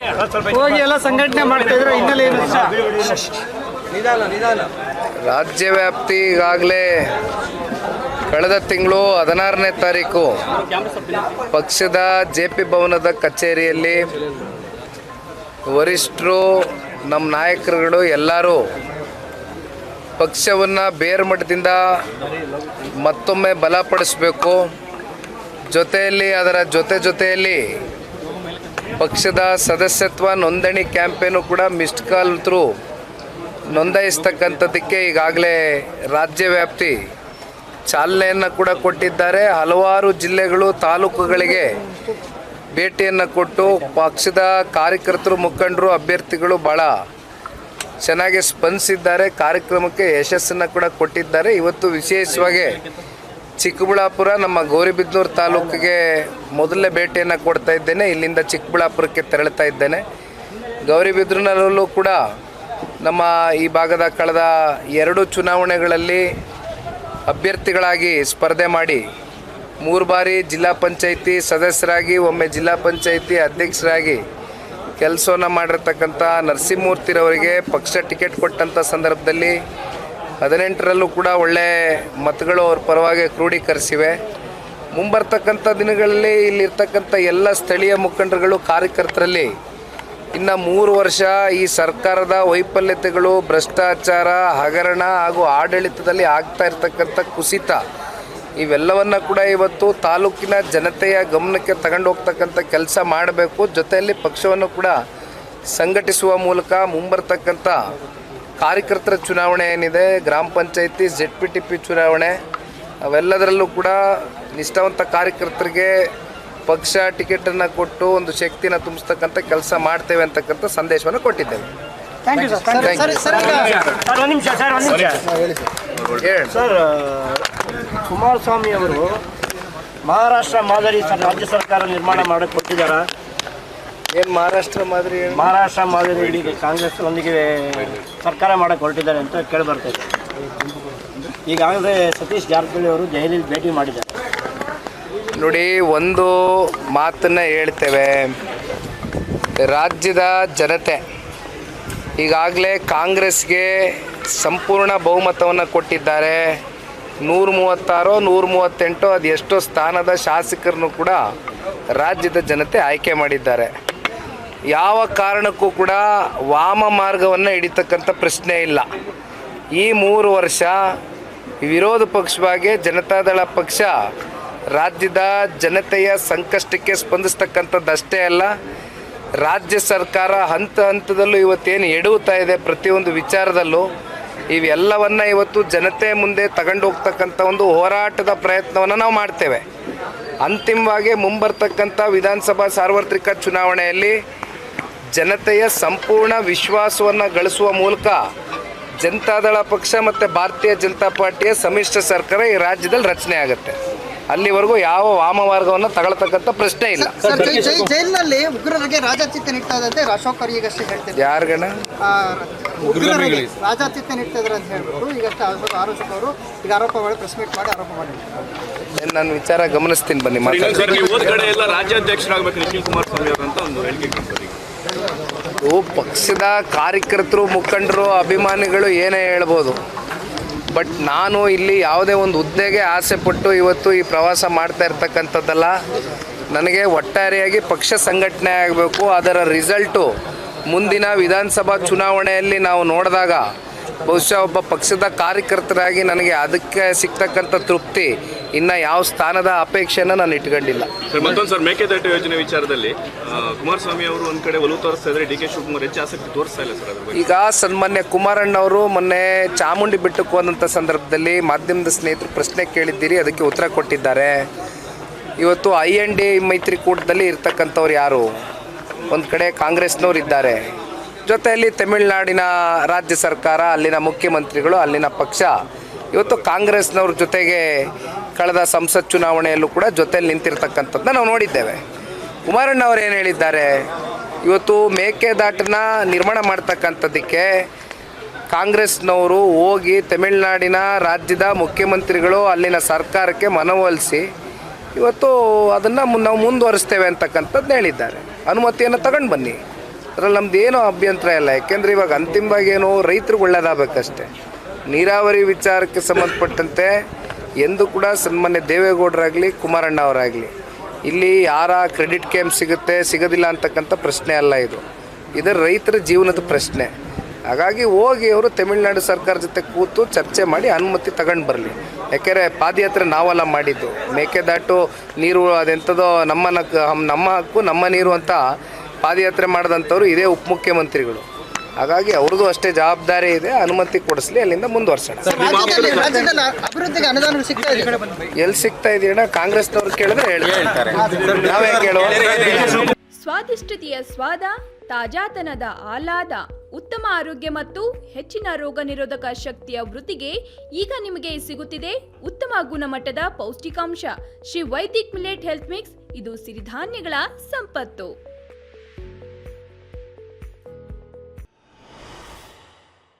ಹೋಗಿ ಎಲ್ಲ ಸಂಘಟನೆ ಮಾಡ್ತಾ ಇದ್ರೆ ಹಿನ್ನೆಲೆ ಏನು? ರಾಜ್ಯ ವ್ಯಾಪ್ತಿ ಈಗಾಗಲೇ ಕಳೆದ ತಿಂಗಳು 16ನೇ ತಾರೀಕು ಪಕ್ಷದ JP ಭವನದ ಕಚೇರಿಯಲ್ಲಿ ವರಿಷ್ಠರು, ನಮ್ಮ ನಾಯಕರುಗಳು ಎಲ್ಲರೂ ಪಕ್ಷವನ್ನು ಬೇರ್ಮಟ್ಟದಿಂದ ಮತ್ತೊಮ್ಮೆ ಬಲಪಡಿಸಬೇಕು. ಜೊತೆಯಲ್ಲಿ ಅದರ ಜೊತೆಯಲ್ಲಿ ಪಕ್ಷದ ಸದಸ್ಯತ್ವ ನೋಂದಣಿ ಕ್ಯಾಂಪೇನು ಕೂಡ ಮಿಸ್ಡ್ ಕಾಲ್ ಥ್ರೂ ನೋಂದಾಯಿಸ್ತಕ್ಕಂಥದ್ದಕ್ಕೆ ಈಗಾಗಲೇ ರಾಜ್ಯ ವ್ಯಾಪ್ತಿ ಚಾಲನೆಯನ್ನು ಕೂಡ ಕೊಟ್ಟಿದ್ದಾರೆ. ಹಲವಾರು ಜಿಲ್ಲೆಗಳು, ತಾಲೂಕುಗಳಿಗೆ ಭೇಟಿಯನ್ನು ಕೊಟ್ಟು ಪಕ್ಷದ ಕಾರ್ಯಕರ್ತರು, ಮುಖಂಡರು, ಅಭ್ಯರ್ಥಿಗಳು ಭಾಳ ಚೆನ್ನಾಗಿ ಸ್ಪಂದಿಸಿದ್ದಾರೆ. ಕಾರ್ಯಕ್ರಮಕ್ಕೆ ಯಶಸ್ಸನ್ನು ಕೂಡ ಕೊಟ್ಟಿದ್ದಾರೆ. ಇವತ್ತು ವಿಶೇಷವಾಗಿ ಚಿಕ್ಕಬಳ್ಳಾಪುರ, ನಮ್ಮ ಗೌರಿಬಿದನೂರು ತಾಲೂಕಿಗೆ ಮೊದಲನೇ ಭೇಟಿಯನ್ನು ಕೊಡ್ತಾ ಇದ್ದೇನೆ. ಇಲ್ಲಿಂದ ಚಿಕ್ಕಬಳ್ಳಾಪುರಕ್ಕೆ ತೆರಳುತ್ತಾ ಇದ್ದೇನೆ. ಗೌರಿಬಿದನೂರಲ್ಲೂ ಕೂಡ ನಮ್ಮ ಈ ಭಾಗದ ಕಳೆದ 2 ಚುನಾವಣೆಗಳಲ್ಲಿ ಅಭ್ಯರ್ಥಿಗಳಾಗಿ ಸ್ಪರ್ಧೆ ಮಾಡಿ 3 ಬಾರಿ ಜಿಲ್ಲಾ ಪಂಚಾಯಿತಿ ಸದಸ್ಯರಾಗಿ, ಒಮ್ಮೆ ಜಿಲ್ಲಾ ಪಂಚಾಯಿತಿ ಅಧ್ಯಕ್ಷರಾಗಿ ಕೆಲಸವನ್ನು ಮಾಡಿರ್ತಕ್ಕಂಥ ನರಸಿಂಹಮೂರ್ತಿರವರಿಗೆ ಪಕ್ಷ ಟಿಕೆಟ್ ಕೊಟ್ಟಂಥ ಸಂದರ್ಭದಲ್ಲಿ 18ರಲ್ಲೂ ಕೂಡ ಒಳ್ಳೆ ಮತಗಳು ಅವ್ರ ಪರವಾಗಿ ಕ್ರೋಢೀಕರಿಸಿವೆ. ಮುಂಬರ್ತಕ್ಕಂಥ ದಿನಗಳಲ್ಲಿ ಇಲ್ಲಿರ್ತಕ್ಕಂಥ ಎಲ್ಲ ಸ್ಥಳೀಯ ಮುಖಂಡರುಗಳು, ಕಾರ್ಯಕರ್ತರಲ್ಲಿ ಇನ್ನು 3 ವರ್ಷ ಈ ಸರ್ಕಾರದ ವೈಫಲ್ಯತೆಗಳು, ಭ್ರಷ್ಟಾಚಾರ, ಹಗರಣ ಹಾಗೂ ಆಡಳಿತದಲ್ಲಿ ಆಗ್ತಾ ಇರ್ತಕ್ಕಂಥ ಕುಸಿತ ಇವೆಲ್ಲವನ್ನು ಕೂಡ ಇವತ್ತು ತಾಲೂಕಿನ ಜನತೆಯ ಗಮನಕ್ಕೆ ತಗೊಂಡು ಹೋಗ್ತಕ್ಕಂಥ ಕೆಲಸ ಮಾಡಬೇಕು. ಜೊತೆಯಲ್ಲಿ ಪಕ್ಷವನ್ನು ಕೂಡ ಸಂಘಟಿಸುವ ಮೂಲಕ ಮುಂಬರ್ತಕ್ಕಂಥ ಕಾರ್ಯಕರ್ತರ ಚುನಾವಣೆ ಏನಿದೆ, ಗ್ರಾಮ ಪಂಚಾಯಿತಿ, ZPTP ಚುನಾವಣೆ, ಅವೆಲ್ಲದರಲ್ಲೂ ಕೂಡ ನಿಷ್ಠಾವಂತ ಕಾರ್ಯಕರ್ತರಿಗೆ ಪಕ್ಷ ಟಿಕೆಟನ್ನು ಕೊಟ್ಟು ಒಂದು ಶಕ್ತಿನ ತುಂಬಿಸ್ತಕ್ಕಂಥ ಕೆಲಸ ಮಾಡ್ತೇವೆ ಅಂತಕ್ಕಂಥ ಸಂದೇಶವನ್ನು ಕೊಟ್ಟಿದ್ದೇವೆ. ಸರ್, ಕುಮಾರಸ್ವಾಮಿ ಅವರು ಮಹಾರಾಷ್ಟ್ರ ಮಾದರಿ ರಾಜ್ಯ ಸರ್ಕಾರ ನಿರ್ಮಾಣ ಮಾಡಕ್ಕೆ ಕೊಟ್ಟಿದ್ದಾರೆ. ಏನು ಮಹಾರಾಷ್ಟ್ರ ಮಾದರಿ ಇಡೀ ಕಾಂಗ್ರೆಸ್ ಒಂದಿಗೆ ಸರ್ಕಾರ ಮಾಡಕ್ಕೆ ಹೊರಟಿದ್ದಾರೆ ಅಂತ ಕೇಳಿಬರ್ತದೆ. ಈಗಾಗಲೇ ಸತೀಶ್ ಜಾರಕಿಹೊಳಿ ಅವರು ದೆಹಲಿಯಲ್ಲಿ ಭೇಟಿ ಮಾಡಿದ್ದಾರೆ. ನೋಡಿ, ಒಂದು ಮಾತನ್ನು ಹೇಳ್ತೇವೆ, ರಾಜ್ಯದ ಜನತೆ ಈಗಾಗಲೇ ಕಾಂಗ್ರೆಸ್ಗೆ ಸಂಪೂರ್ಣ ಬಹುಮತವನ್ನು ಕೊಟ್ಟಿದ್ದಾರೆ. 136 138 ಅದು ಎಷ್ಟೋ ಸ್ಥಾನದ ಶಾಸಕರನ್ನು ಕೂಡ ರಾಜ್ಯದ ಜನತೆ ಆಯ್ಕೆ ಮಾಡಿದ್ದಾರೆ. ಯಾವ ಕಾರಣಕ್ಕೂ ಕೂಡ ವಾಮ ಮಾರ್ಗವನ್ನು ಹಿಡಿತಕ್ಕಂಥ ಪ್ರಶ್ನೆ ಇಲ್ಲ. ಈ 3 ವರ್ಷ ವಿರೋಧ ಪಕ್ಷವಾಗಿ ಜನತಾದಳ ಪಕ್ಷ ರಾಜ್ಯದ ಜನತೆಯ ಸಂಕಷ್ಟಕ್ಕೆ ಸ್ಪಂದಿಸ್ತಕ್ಕಂಥದ್ದಷ್ಟೇ ಅಲ್ಲ, ರಾಜ್ಯ ಸರ್ಕಾರ ಹಂತದಲ್ಲೂ ಇವತ್ತೇನು ಎಡುತ್ತಾ ಇದೆ ಪ್ರತಿಯೊಂದು ವಿಚಾರದಲ್ಲೂ, ಇವೆಲ್ಲವನ್ನು ಇವತ್ತು ಜನತೆ ಮುಂದೆ ತಗೊಂಡು ಹೋಗ್ತಕ್ಕಂಥ ಒಂದು ಹೋರಾಟದ ಪ್ರಯತ್ನವನ್ನು ನಾವು ಮಾಡ್ತೇವೆ. ಅಂತಿಮವಾಗಿ ಮುಂಬರ್ತಕ್ಕಂಥ ವಿಧಾನಸಭಾ ಸಾರ್ವತ್ರಿಕ ಚುನಾವಣೆಯಲ್ಲಿ ಜನತೆಯ ಸಂಪೂರ್ಣ ವಿಶ್ವಾಸವನ್ನು ಗಳಿಸುವ ಮೂಲಕ ಜನತಾದಳ ಪಕ್ಷ ಮತ್ತು ಭಾರತೀಯ ಜನತಾ ಪಾರ್ಟಿಯ ಸಮ್ಮಿಶ್ರ ಸರ್ಕಾರ ಈ ರಾಜ್ಯದಲ್ಲಿ ರಚನೆ ಆಗುತ್ತೆ. ಅಲ್ಲಿವರೆಗೂ ಯಾವ ವಾಮ ಮಾರ್ಗವನ್ನು ತಗೊಳ್ತಕ್ಕಂಥ ಪ್ರಶ್ನೆ ಇಲ್ಲ. ಜೈಲಿನಲ್ಲಿ ಉಗ್ರರಿಗೆ ರಾಜಾತಿಥ್ಯ ನೀಡ್ತಾ ಇದ್ದಂತೆ ಅಶೋಕ್ ಅವರು ಈಗಷ್ಟೇ ಹೇಳ್ತಿದ್ದಾರೆ. ಯಾರಿಗಣ ಉಗ್ರರಿಗೆ ರಾಜಾತಿಥ್ಯ ನೀಡ್ತಾ ಇದ್ದಾರೆ ಅಂತ ಹೇಳ್ಬಿಟ್ಟು ಈಗಷ್ಟೇ ಆರೋಪವರು ಈಗ ಆರೋಪ ಮಾಡಿ ಪ್ರೆಸ್ ಮೀಟ್ ಮಾಡಿ ಆರೋಪ ಮಾಡಿದ್ದಾರೆ. ನಾನು ವಿಚಾರ ಗಮನಿಸ್ತೀನಿ, ಬನ್ನಿ ರಾಜ್ಯಾಧ್ಯಕ್ಷರಾಗಬೇಕು ನಿಖಿಲ್ ಕುಮಾರಸ್ವಾಮಿ ಅವರು ಅಂತ ಒಂದು ಹೇಳಿಕೆ. ಪಕ್ಷದ ಕಾರ್ಯಕರ್ತರು, ಮುಖಂಡರು, ಅಭಿಮಾನಿಗಳು ಏನೇ ಹೇಳ್ಬೋದು, ಬಟ್ ನಾನು ಇಲ್ಲಿ ಯಾವುದೇ ಒಂದು ಹುದ್ದೆಗೆ ಆಸೆ ಪಟ್ಟು ಇವತ್ತು ಈ ಪ್ರವಾಸ ಮಾಡ್ತಾ ಇರ್ತಕ್ಕಂಥದ್ದಲ್ಲ. ನನಗೆ ಒಟ್ಟಾರೆಯಾಗಿ ಪಕ್ಷ ಸಂಘಟನೆ ಆಗಬೇಕು. ಅದರ ರಿಸಲ್ಟು ಮುಂದಿನ ವಿಧಾನಸಭಾ ಚುನಾವಣೆಯಲ್ಲಿ ನಾವು ನೋಡಿದಾಗ ಬಹುಶಃ ಒಬ್ಬ ಪಕ್ಷದ ಕಾರ್ಯಕರ್ತರಾಗಿ ನನಗೆ ಅದಕ್ಕೆ ಸಿಗ್ತಕ್ಕಂಥ ತೃಪ್ತಿ ಇನ್ನು ಯಾವ ಸ್ಥಾನದ ಅಪೇಕ್ಷೆಯನ್ನು ನಾನು ಇಟ್ಕೊಂಡಿಲ್ಲ. ಮತ್ತೊಂದು ಸರ್, ಮೇಕೆದಾಟು ಯೋಜನೆ ವಿಚಾರದಲ್ಲಿ ಕುಮಾರಸ್ವಾಮಿ ಅವರು ಒಂದು ಕಡೆ ಒಲವು ತೋರಿಸ್ತಾ ಇದ್ದಾರೆ, DK ಶಿವಕುಮಾರ್ ಹೆಚ್ಚು ಆಸಕ್ತಿ ತೋರಿಸ್ತಾ ಇಲ್ಲ ಸರ್. ಈಗ ಸನ್ಮಾನ್ಯ ಕುಮಾರಣ್ಣವರು ಮೊನ್ನೆ ಚಾಮುಂಡಿ ಬೆಟ್ಟಕ್ಕೆ ಹೋದಂಥ ಸಂದರ್ಭದಲ್ಲಿ ಮಾಧ್ಯಮದ ಸ್ನೇಹಿತರು ಪ್ರಶ್ನೆ ಕೇಳಿದ್ದೀರಿ, ಅದಕ್ಕೆ ಉತ್ತರ ಕೊಟ್ಟಿದ್ದಾರೆ. ಇವತ್ತು IND ಮೈತ್ರಿಕೂಟದಲ್ಲಿ ಇರ್ತಕ್ಕಂಥವ್ರು ಯಾರು? ಒಂದು ಕಡೆ ಕಾಂಗ್ರೆಸ್ನವ್ರು ಇದ್ದಾರೆ, ಜೊತೆಯಲ್ಲಿ ತಮಿಳುನಾಡಿನ ರಾಜ್ಯ ಸರ್ಕಾರ, ಅಲ್ಲಿನ ಮುಖ್ಯಮಂತ್ರಿಗಳು, ಅಲ್ಲಿನ ಪಕ್ಷ ಇವತ್ತು ಕಾಂಗ್ರೆಸ್ನವ್ರ ಜೊತೆಗೆ ಕಳೆದ ಸಂಸತ್ ಚುನಾವಣೆಯಲ್ಲೂ ಕೂಡ ಜೊತೆಯಲ್ಲಿ ನಿಂತಿರ್ತಕ್ಕಂಥದ್ದನ್ನ ನಾವು ನೋಡಿದ್ದೇವೆ. ಕುಮಾರಣ್ಣ ಅವರು ಏನು ಹೇಳಿದ್ದಾರೆ, ಇವತ್ತು ಮೇಕೆದಾಟನ್ನ ನಿರ್ಮಾಣ ಮಾಡ್ತಕ್ಕಂಥದ್ದಕ್ಕೆ ಕಾಂಗ್ರೆಸ್ನವರು ಹೋಗಿ ತಮಿಳುನಾಡಿನ ರಾಜ್ಯದ ಮುಖ್ಯಮಂತ್ರಿಗಳು, ಅಲ್ಲಿನ ಸರ್ಕಾರಕ್ಕೆ ಮನವೊಲಿಸಿ ಇವತ್ತು ಅದನ್ನು ನಾವು ಮುಂದುವರಿಸ್ತೇವೆ ಅಂತಕ್ಕಂಥದ್ದು ಹೇಳಿದ್ದಾರೆ. ಅನುಮತಿಯನ್ನು ತಗೊಂಡು ಬನ್ನಿ. ಅದರಲ್ಲಿ ನಮ್ದು ಏನೂ ಅಭ್ಯಂತರ ಇಲ್ಲ. ಯಾಕೆಂದರೆ ಇವಾಗ ಅಂತಿಮವಾಗಿ ಏನು ರೈತರಿಗೆ ಒಳ್ಳೇದಾಗಬೇಕಷ್ಟೆ. ನೀರಾವರಿ ವಿಚಾರಕ್ಕೆ ಸಂಬಂಧಪಟ್ಟಂತೆ ಎಂದು ಕೂಡ ಸನ್ಮಾನ್ಯ ದೇವೇಗೌಡರಾಗಲಿ ಕುಮಾರಣ್ಣ ಅವರಾಗಲಿ ಇಲ್ಲಿ ಯಾರ ಕ್ರೆಡಿಟ್ ಕ್ಲೇಮ್ ಸಿಗುತ್ತೆ ಸಿಗೋದಿಲ್ಲ ಅಂತಕ್ಕಂಥ ಪ್ರಶ್ನೆ ಅಲ್ಲ ಇದು ರೈತರ ಜೀವನದ ಪ್ರಶ್ನೆ. ಹಾಗಾಗಿ ಹೋಗಿ ಅವರು ತಮಿಳುನಾಡು ಸರ್ಕಾರ ಜೊತೆ ಕೂತು ಚರ್ಚೆ ಮಾಡಿ ಅನುಮತಿ ತಗೊಂಡು ಬರಲಿ. ಯಾಕೆಂದರೆ ಪಾದಯಾತ್ರೆ ನಾವೆಲ್ಲ ಮಾಡಿದ್ದು, ಮೇಕೆದಾಟು ನೀರು ಅದೆಂಥದೋ ನಮ್ಮ ಹಕ್ಕು ನಮ್ಮ ನೀರು ಅಂತ ಪಾದಯಾತ್ರೆ ಮಾಡಿದಂಥವ್ರು ಇದೇ ಉಪಮುಖ್ಯಮಂತ್ರಿಗಳು. ಹಾಗಾಗಿ ಅವ್ರದ್ದು ಅಷ್ಟೇ ಜವಾಬ್ದಾರಿ ಇದೆ, ಅನುಮತಿ ಕೊಡಿಸ್ಲಿ, ಅಲ್ಲಿಂದ ಮುಂದುವರ್ಸೋಣ. ಅಭಿವೃದ್ಧಿಗೆ ಅನುದಾನ ಸಿಗ್ತಾ ಇದೆ, ಎಲ್ಲಿ ಸಿಗ್ತಾ ಇದೆಯಣ್ಣ? ಕಾಂಗ್ರೆಸ್ನವ್ರು ಕೇಳಿದ್ರೆ ಹೇಳ್ತಾರೆ, ನಾವೇ ಕೇಳುವ. ಸ್ವಾದಿಷ್ಟತೆಯ ಸ್ವಾದ, ತಾಜಾತನದ ಆಹ್ಲಾದ, ಉತ್ತಮ ಆರೋಗ್ಯ ಮತ್ತು ಹೆಚ್ಚಿನ ರೋಗ ನಿರೋಧಕ ಶಕ್ತಿಯ ವೃದ್ಧಿಗೆ ಈಗ ನಿಮಗೆ ಸಿಗುತ್ತಿದೆ ಉತ್ತಮ ಗುಣಮಟ್ಟದ ಪೌಷ್ಟಿಕಾಂಶ. Shri Vaidik millet health mix, ಇದು ಸಿರಿಧಾನ್ಯಗಳ ಸಂಪತ್ತು.